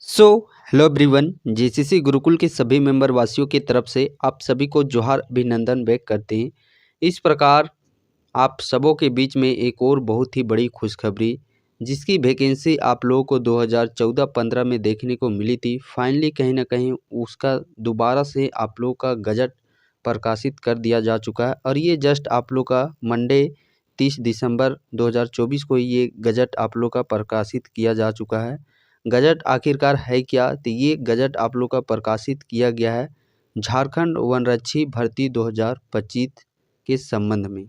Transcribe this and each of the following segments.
So hello everyone, GCC Gurukul के सभी member वासियों की तरफ से आप सभी को जोहार अभिनंदन व्यक्त करते हैं। इस प्रकार आप सबों के बीच में एक और बहुत ही बड़ी खुशखबरी, जिसकी वैकेंसी आप लोगों को 2014-15 में देखने को मिली थी, फाइनली कहीं ना कहीं उसका दोबारा से आप लोगों का गजट प्रकाशित कर दिया जा चुका है। और ये जस्ट आप लोग का मंडे 30 दिसंबर 2024 को ये गजट आप लोग का प्रकाशित किया जा चुका है। गजट आखिरकार है क्या? तो ये गजट आप लोग का प्रकाशित किया गया है झारखंड वनरक्षी भर्ती 2025 के संबंध में।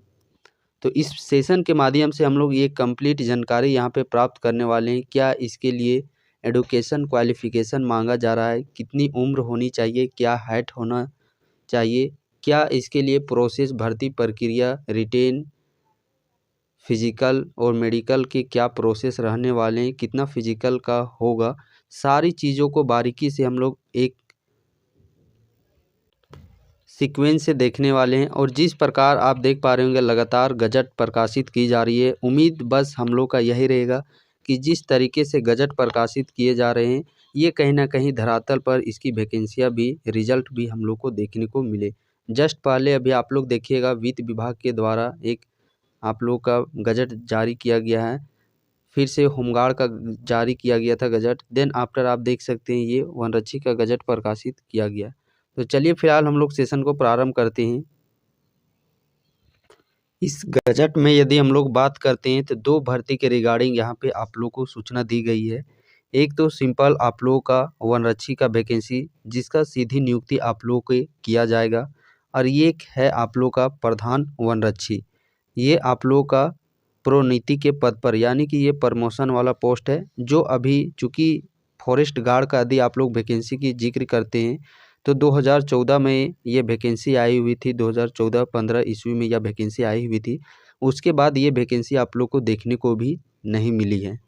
तो इस सेशन के माध्यम से हम लोग ये कंप्लीट जानकारी यहाँ पे प्राप्त करने वाले हैं। क्या इसके लिए एडुकेशन क्वालिफिकेशन मांगा जा रहा है, कितनी उम्र होनी चाहिए, क्या हाइट होना चाहिए, क्या इसके लिए प्रोसेस भर्ती प्रक्रिया रिटेन फिजिकल और मेडिकल के क्या प्रोसेस रहने वाले हैं, कितना फिजिकल का होगा, सारी चीज़ों को बारीकी से हम लोग एक सीक्वेंस से देखने वाले हैं। और जिस प्रकार आप देख पा रहे होंगे लगातार गजट प्रकाशित की जा रही है, उम्मीद बस हम लोग का यही रहेगा कि जिस तरीके से गजट प्रकाशित किए जा रहे हैं ये कहीं ना कहीं धरातल पर इसकी वैकेंसियाँ भी, रिजल्ट भी हम लोग को देखने को मिले। जस्ट पहले अभी आप लोग देखिएगा वित्त विभाग के द्वारा एक आप लोग का गजट जारी किया गया है, फिर से होमगार्ड का जारी किया गया था गजट, देन आफ्टर आप देख सकते हैं ये वनरक्षी का गजट प्रकाशित किया गया। तो चलिए फिलहाल हम लोग सेशन को प्रारंभ करते हैं। इस गजट में यदि हम लोग बात करते हैं तो दो भर्ती के रिगार्डिंग यहाँ पे आप लोग को सूचना दी गई है। एक तो सिंपल आप लोगों का वनरक्षी का वैकेंसी जिसका सीधी नियुक्ति आप लोगों को किया जाएगा, और ये एक है आप लोग का प्रधान वनरक्षी। ये आप लोगों का प्रोन्नति के पद पर, यानी कि ये प्रमोशन वाला पोस्ट है। जो अभी चूँकि फॉरेस्ट गार्ड का यदि आप लोग वैकेंसी की जिक्र करते हैं तो 2014 में ये वैकेंसी आई हुई थी, 2014-15 ईस्वी में यह वैकेंसी आई हुई थी। उसके बाद ये वैकेंसी आप लोग को देखने को भी नहीं मिली है।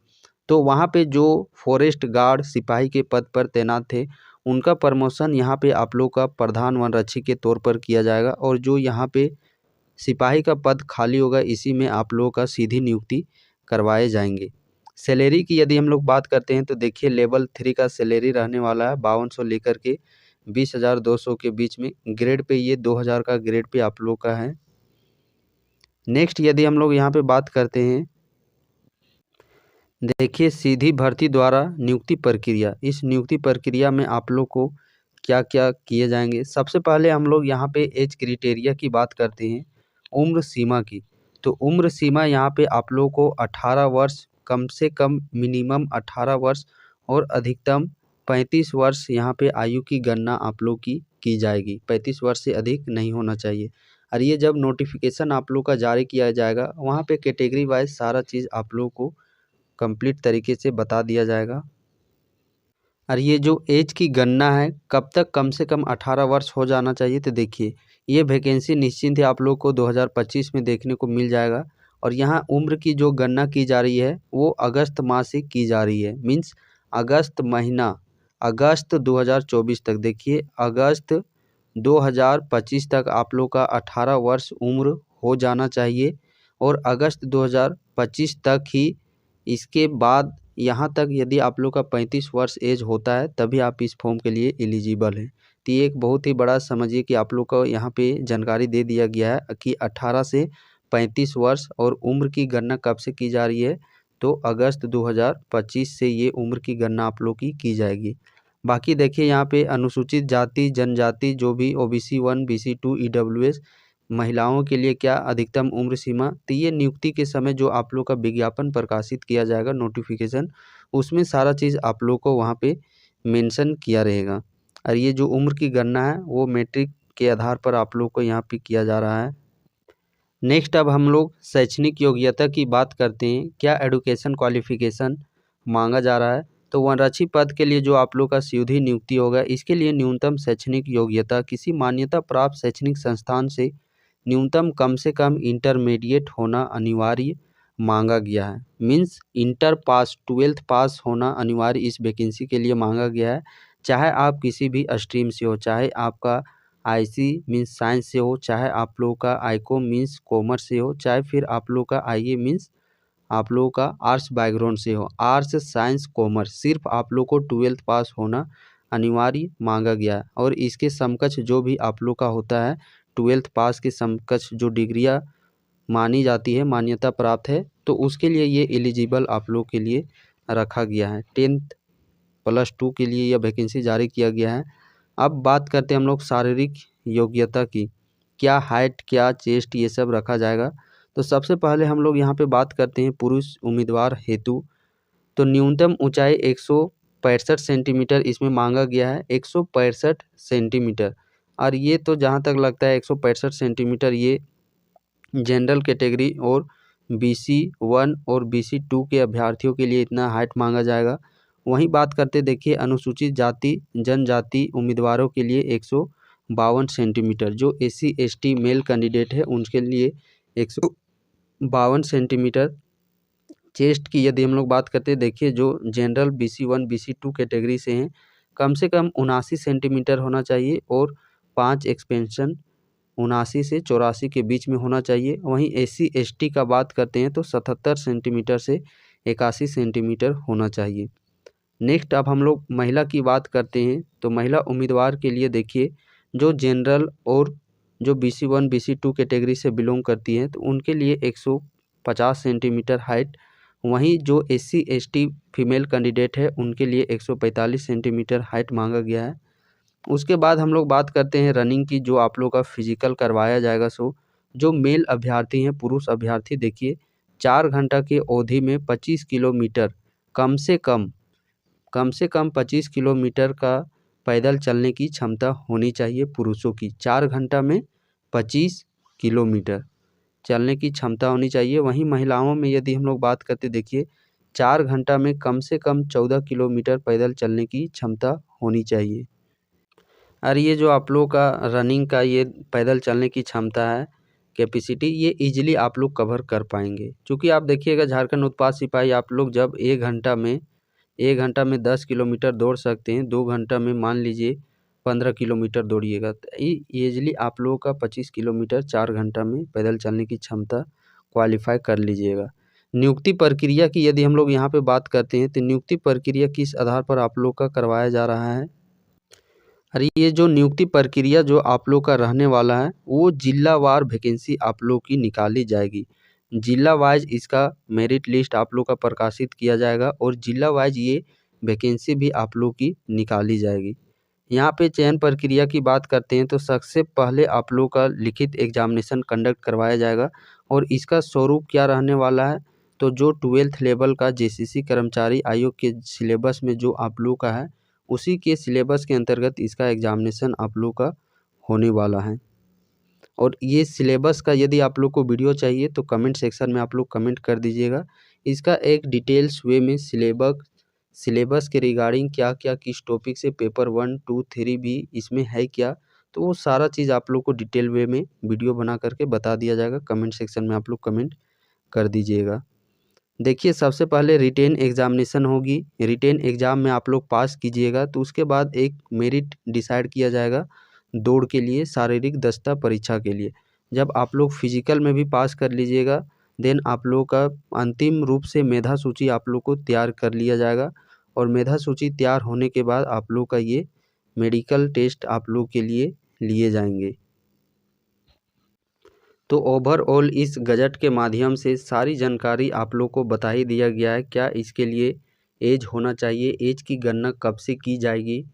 तो वहाँ पे जो फॉरेस्ट गार्ड सिपाही के पद पर तैनात थे उनका प्रमोशन यहाँ पे आप लोग का प्रधान वनरक्षी के तौर पर किया जाएगा, और जो यहाँ पे सिपाही का पद खाली होगा इसी में आप लोगों का सीधी नियुक्ति करवाए जाएंगे। सैलरी की यदि हम लोग बात करते हैं तो देखिए लेवल 3 का सैलरी रहने वाला है 5200 लेकर के 20,200 के बीच में। ग्रेड पे ये 2000 का ग्रेड पे आप लोग का है। नेक्स्ट यदि हम लोग यहाँ पे बात करते हैं, देखिए सीधी भर्ती द्वारा नियुक्ति प्रक्रिया। इस नियुक्ति प्रक्रिया में आप लोग को क्या क्या किए जाएंगे। सबसे पहले हम लोग यहाँ पे एज क्राइटेरिया की बात करते हैं, उम्र सीमा की। तो उम्र सीमा यहाँ पे आप लोग को 18 वर्ष, कम से कम मिनिमम 18 वर्ष और अधिकतम 35 वर्ष यहाँ पे आयु की गणना आप लोग की जाएगी। 35 वर्ष से अधिक नहीं होना चाहिए। और ये जब नोटिफिकेशन आप लोग का जारी किया जाएगा वहाँ पे कैटेगरी वाइज सारा चीज़ आप लोग को कंप्लीट तरीके से बता दिया जाएगा। और ये जो एज की गणना है कब तक, कम से कम 18 वर्ष हो जाना चाहिए। तो देखिए ये वैकेंसी निश्चिंत ही आप लोग को 2025 में देखने को मिल जाएगा। और यहाँ उम्र की जो गणना की जा रही है वो अगस्त माह से की जा रही है, मीन्स अगस्त महीना, अगस्त 2024 तक। देखिए अगस्त 2025 तक आप लोग का 18 वर्ष उम्र हो जाना चाहिए, और अगस्त 2025 तक ही इसके बाद यहाँ तक यदि आप लोग का 35 वर्ष एज होता है तभी आप इस फॉर्म के लिए एलिजिबल हैं। तो ये एक बहुत ही बड़ा समझिए कि आप लोग को यहाँ पे जानकारी दे दिया गया है कि 18 से 35 वर्ष, और उम्र की गणना कब से की जा रही है तो अगस्त 2025 से ये उम्र की गणना आप लोग की जाएगी। बाकी देखिए यहाँ पे अनुसूचित जाति जनजाति जो भी OBC 1 BC 2 EWS महिलाओं के लिए क्या अधिकतम उम्र सीमा। तो ये नियुक्ति के समय जो आप लोग का विज्ञापन प्रकाशित किया जाएगा नोटिफिकेशन, उसमें सारा चीज़ आप लोग को वहाँ पे मेंशन किया रहेगा। और ये जो उम्र की गणना है वो मैट्रिक के आधार पर आप लोग को यहाँ पे किया जा रहा है। नेक्स्ट अब हम लोग शैक्षणिक योग्यता की बात करते हैं, क्या एडुकेशन क्वालिफिकेशन मांगा जा रहा है। तो वनरक्षी पद के लिए जो आप लोग का सीधी नियुक्ति होगा इसके लिए न्यूनतम शैक्षणिक योग्यता किसी मान्यता प्राप्त शैक्षणिक संस्थान से न्यूनतम कम से कम इंटरमीडिएट होना अनिवार्य मांगा गया है। मीन्स इंटर पास, 12th पास होना अनिवार्य इस वैकेंसी के लिए मांगा गया है। चाहे आप किसी भी स्ट्रीम से हो, चाहे आपका IC मीन्स साइंस से हो, चाहे आप लोग का ICOM मीन्स कॉमर्स से हो, चाहे फिर आप लोग का IA मीन्स आप लोगों का आर्ट्स बैकग्राउंड से हो, आर्ट्स साइंस कॉमर्स, सिर्फ आप लोग को 12th पास होना अनिवार्य मांगा गया है। और इसके समकक्ष जो भी आप लोग का होता है 12th पास के समकक्ष जो डिग्रियाँ मानी जाती है, मान्यता प्राप्त है, तो उसके लिए ये एलिजिबल आप लोग के लिए रखा गया है। 10th +2 के लिए यह वैकेंसी जारी किया गया है। अब बात करते हैं हम लोग शारीरिक योग्यता की, क्या हाइट, क्या चेस्ट, ये सब रखा जाएगा। तो सबसे पहले हम लोग यहाँ पे बात करते हैं पुरुष उम्मीदवार हेतु। तो न्यूनतम ऊंचाई 165 सेंटीमीटर इसमें मांगा गया है, 165 सेंटीमीटर। और ये तो जहाँ तक लगता है 165 सेंटीमीटर ये जनरल कैटेगरी और BC1 और BC2 के अभ्यर्थियों के लिए इतना हाइट मांगा जाएगा। वहीं बात करते देखिए अनुसूचित जाति जनजाति उम्मीदवारों के लिए 152 सेंटीमीटर, जो SC ST मेल कैंडिडेट है उनके लिए 152 सेंटीमीटर। चेस्ट की यदि हम लोग बात करते हैं देखिए, जो जनरल BC1 BC2 कैटेगरी से हैं कम से कम 79 सेंटीमीटर होना चाहिए और 5 एक्सपेंशन 79 से 84 के बीच में होना चाहिए। वहीं SC ST का बात करते हैं तो 77 सेंटीमीटर से 81 सेंटीमीटर होना चाहिए। नेक्स्ट अब हम लोग महिला की बात करते हैं, तो महिला उम्मीदवार के लिए देखिए, जो जनरल और जो BC1 BC2 कैटेगरी से बिलोंग करती हैं तो उनके लिए 150 सेंटीमीटर हाइट। वहीं जो SC ST फीमेल कैंडिडेट है उनके लिए 145 सेंटीमीटर हाइट मांगा गया है। उसके बाद हम लोग बात करते हैं रनिंग की, जो आप लोग का फिजिकल करवाया जाएगा। सो जो मेल अभ्यर्थी हैं, पुरुष अभ्यर्थी देखिए 4 घंटा के अवधि में 25 किलोमीटर कम से कम 25 किलोमीटर का पैदल चलने की क्षमता होनी चाहिए पुरुषों की। 4 घंटा में 25 किलोमीटर चलने की क्षमता होनी चाहिए। वहीं महिलाओं में यदि हम लोग बात करते देखिए 4 घंटा में कम से कम 14 किलोमीटर पैदल चलने की क्षमता होनी चाहिए। और ये जो आप लोग का रनिंग का ये पैदल चलने की क्षमता है, कैपेसिटी, ये इजीली आप लोग कवर कर पाएंगे। क्योंकि आप देखिएगा झारखंड उत्पाद सिपाही आप लोग जब 1 घंटा में 10 किलोमीटर दौड़ सकते हैं, 2 घंटा में मान लीजिए 15 किलोमीटर दौड़िएगा तो ईजिली आप लोगों का 25 किलोमीटर 4 घंटा में पैदल चलने की क्षमता क्वालिफाई कर लीजिएगा। नियुक्ति प्रक्रिया की यदि हम लोग यहाँ पे बात करते हैं तो नियुक्ति प्रक्रिया किस आधार पर आप लोग का करवाया जा रहा है। अरे ये जो नियुक्ति प्रक्रिया जो आप लोग का रहने वाला है वो जिलावार वैकेंसी आप लोग की निकाली जाएगी। जिला वाइज इसका मेरिट लिस्ट आप लोग का प्रकाशित किया जाएगा और जिला वाइज ये वैकेंसी भी आप लोग की निकाली जाएगी। यहाँ पे चयन प्रक्रिया की बात करते हैं तो सबसे पहले आप लोग का लिखित एग्जामिनेशन कंडक्ट करवाया जाएगा और इसका स्वरूप क्या रहने वाला है, तो जो 12th लेवल का JCC कर्मचारी आयोग के सिलेबस में जो आप लोग का है उसी के सिलेबस के अंतर्गत इसका एग्जामिनेशन आप लोग का होने वाला है। और ये सिलेबस का यदि आप लोग को वीडियो चाहिए तो कमेंट सेक्शन में आप लोग कमेंट कर दीजिएगा। इसका एक डिटेल्स वे में सिलेबस के रिगार्डिंग क्या क्या किस टॉपिक से पेपर 1 2 3 भी इसमें है क्या, तो वो सारा चीज़ आप लोग को डिटेल वे में वीडियो बना करके बता दिया जाएगा। कमेंट सेक्शन में आप लोग कमेंट कर दीजिएगा। देखिए सबसे पहले रिटेन एग्जामिनेशन होगी, रिटेन एग्ज़ाम में आप लोग पास कीजिएगा तो उसके बाद एक मेरिट डिसाइड किया जाएगा दौड़ के लिए, शारीरिक दक्षता परीक्षा के लिए। जब आप लोग फिजिकल में भी पास कर लीजिएगा देन आप लोग का अंतिम रूप से मेधा सूची आप लोग को तैयार कर लिया जाएगा और मेधा सूची तैयार होने के बाद आप लोग का ये मेडिकल टेस्ट आप लोग के लिए जाएंगे। तो ओवरऑल इस गजट के माध्यम से सारी जानकारी आप लोग को बता ही दिया गया है। क्या इसके लिए एज होना चाहिए, एज की गणना कब से की जाएगी,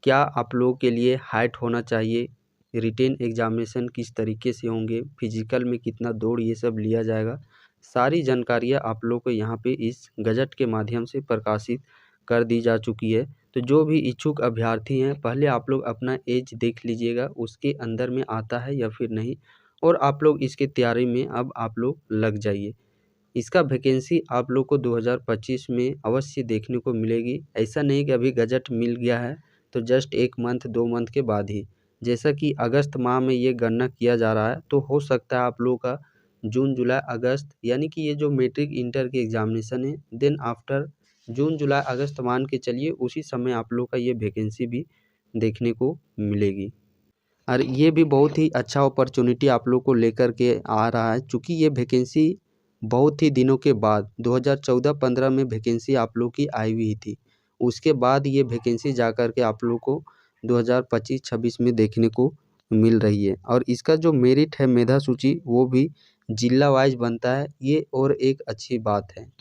क्या आप लोगों के लिए हाइट होना चाहिए, रिटेन एग्जामिनेशन किस तरीके से होंगे, फिजिकल में कितना दौड़, ये सब लिया जाएगा। सारी जानकारियाँ आप लोग को यहाँ पे इस गजट के माध्यम से प्रकाशित कर दी जा चुकी है। तो जो भी इच्छुक अभ्यर्थी हैं पहले आप लोग अपना एज देख लीजिएगा उसके अंदर में आता है या फिर नहीं, और आप लोग इसकी तैयारी में अब आप लोग लग जाइए। इसका वैकेंसी आप लोग को 2025 में अवश्य देखने को मिलेगी। ऐसा नहीं कि अभी गजट मिल गया है तो जस्ट 1 मंथ 2 मंथ के बाद ही, जैसा कि अगस्त माह में ये गणना किया जा रहा है तो हो सकता है आप लोगों का जून जुलाई अगस्त, यानी कि ये जो मैट्रिक इंटर की एग्जामिनेशन है देन आफ्टर जून जुलाई अगस्त मान के चलिए, उसी समय आप लोग का ये वैकेंसी भी देखने को मिलेगी। और ये भी बहुत ही अच्छा अपॉर्चुनिटी आप लोग को लेकर के आ रहा है, चूँकि ये वैकेंसी बहुत ही दिनों के बाद 2014-15 में वैकेंसी आप लोग की आई हुई थी। उसके बाद ये वैकेंसी जा कर के आप लोग को 2025-26 में देखने को मिल रही है। और इसका जो मेरिट है मेधा सूची वो भी जिला वाइज बनता है, ये और एक अच्छी बात है।